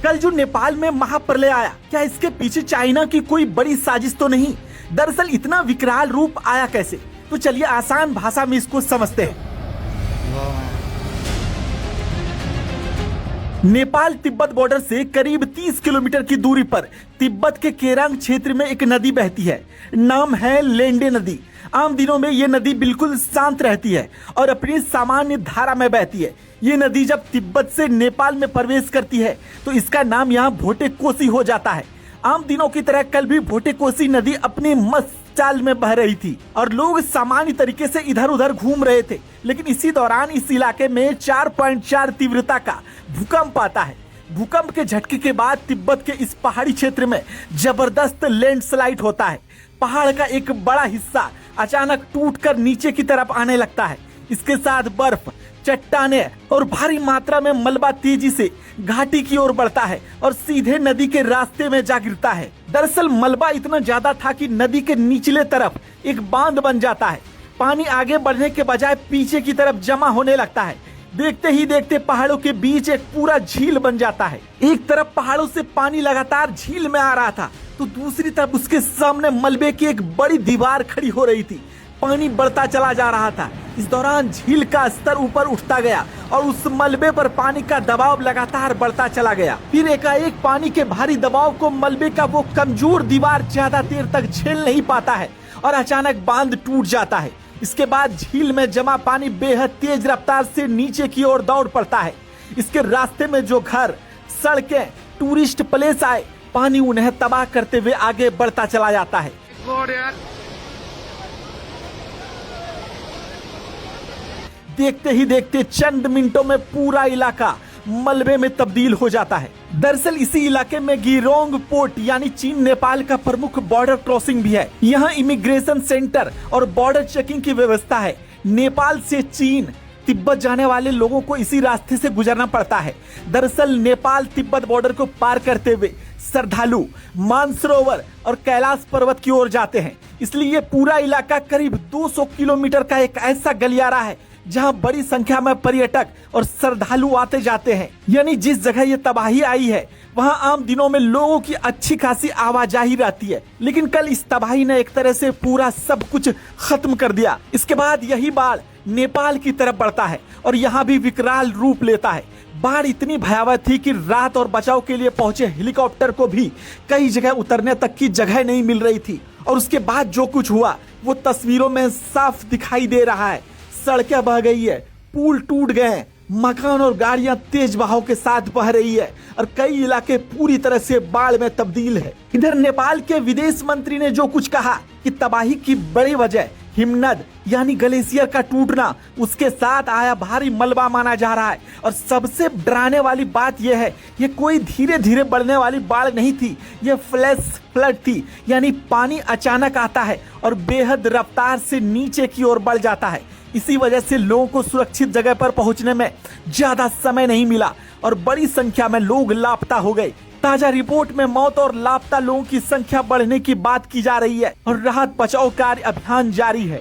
कल जो नेपाल में महाप्रलय आया, क्या इसके पीछे चाइना की कोई बड़ी साजिश तो नहीं? दरअसल इतना विकराल रूप आया कैसे? तो चलिए आसान भाषा में इसको समझते हैं। नेपाल तिब्बत बॉर्डर से करीब 30 किलोमीटर की दूरी पर तिब्बत के केरांग क्षेत्र में एक नदी बहती है। नाम है लेंडे नदी। आम दिनों में ये नदी बिल्कुल शांत रहती है और अपनी सामान्य धारा में बहती है। ये नदी जब तिब्बत से नेपाल में प्रवेश करती है तो इसका नाम यहाँ भोटे कोसी हो जाता है। आम दिनों की तरह कल भी भोटे कोसी नदी अपनी मस्त चाल में बह रही थी और लोग सामान्य तरीके से इधर उधर घूम रहे थे। लेकिन इसी दौरान इस इलाके में 4.4 तीव्रता का भूकंप आता है। भूकंप के झटके के बाद तिब्बत के इस पहाड़ी क्षेत्र में जबरदस्त लैंडस्लाइड होता है। पहाड़ का एक बड़ा हिस्सा अचानक टूटकर नीचे की तरफ आने लगता है। इसके साथ बर्फ, चट्टाने और भारी मात्रा में मलबा तेजी से घाटी की ओर बढ़ता है और सीधे नदी के रास्ते में जा गिरता है। दरअसल मलबा इतना ज्यादा था कि नदी के निचले तरफ एक बांध बन जाता है। पानी आगे बढ़ने के बजाय पीछे की तरफ जमा होने लगता है। देखते ही देखते पहाड़ों के बीच एक पूरा झील बन जाता है। एक तरफ पहाड़ों से पानी लगातार झील में आ रहा था तो दूसरी तरफ उसके सामने मलबे की एक बड़ी दीवार खड़ी हो रही थी। पानी बढ़ता चला जा रहा था। इस दौरान झील का स्तर ऊपर उठता गया और उस मलबे पर पानी का दबाव लगातार बढ़ता चला गया। फिर एकाएक पानी के भारी दबाव को मलबे का वो कमजोर दीवार ज्यादा देर तक झेल नहीं पाता है और अचानक बांध टूट जाता है। इसके बाद झील में जमा पानी बेहद तेज रफ्तार से नीचे की ओर दौड़ पड़ता है। इसके रास्ते में जो घर, सड़कें, टूरिस्ट प्लेस आए, पानी उन्हें तबाह करते हुए आगे बढ़ता चला जाता है। देखते ही देखते चंद मिनटों में पूरा इलाका मलबे में तब्दील हो जाता है। दरअसल इसी इलाके में गिरोंग पोर्ट यानी चीन नेपाल का प्रमुख बॉर्डर क्रॉसिंग भी है। यहाँ इमिग्रेशन सेंटर और बॉर्डर चेकिंग की व्यवस्था है। नेपाल से चीन तिब्बत जाने वाले लोगों को इसी रास्ते से गुजरना पड़ता है। दरअसल नेपाल तिब्बत बॉर्डर को पार करते हुए श्रद्धालु मानसरोवर और कैलाश पर्वत की ओर जाते हैं। इसलिए पूरा इलाका करीब 200 किलोमीटर का एक ऐसा गलियारा है जहां बड़ी संख्या में पर्यटक और श्रद्धालु आते जाते हैं। यानी जिस जगह ये तबाही आई है वहां आम दिनों में लोगों की अच्छी खासी आवाजाही रहती है, लेकिन कल इस तबाही ने एक तरह से पूरा सब कुछ खत्म कर दिया। इसके बाद यही बाढ़ नेपाल की तरफ बढ़ता है और यहाँ भी विकराल रूप लेता है। बाढ़ इतनी भयावह थी कि राहत और बचाव के लिए पहुंचे हेलीकॉप्टर को भी कई जगह उतरने तक की जगह नहीं मिल रही थी। और उसके बाद जो कुछ हुआ वो तस्वीरों में साफ दिखाई दे रहा है। सड़कें बह गई है, पुल टूट गए, मकान और गाड़ियां तेज बहाव के साथ बह रही है और कई इलाके पूरी तरह से बाढ़ में तब्दील है। इधर नेपाल के विदेश मंत्री ने जो कुछ कहा कि तबाही की बड़ी वजह हिमनद यानी ग्लेशियर का टूटना, उसके साथ आया भारी मलबा माना जा रहा है। और सबसे डराने वाली बात यह है, ये कोई धीरे धीरे बढ़ने वाली बाढ़ नहीं थी, ये फ्लैश फ्लड थी। यानी पानी अचानक आता है और बेहद रफ्तार से नीचे की ओर बढ़ जाता है। इसी वजह से लोगों को सुरक्षित जगह पर पहुंचने में ज्यादा समय नहीं मिला और बड़ी संख्या में लोग लापता हो गए। ताजा रिपोर्ट में मौत और लापता लोगों की संख्या बढ़ने की बात की जा रही है और राहत बचाव कार्य अभियान जारी है।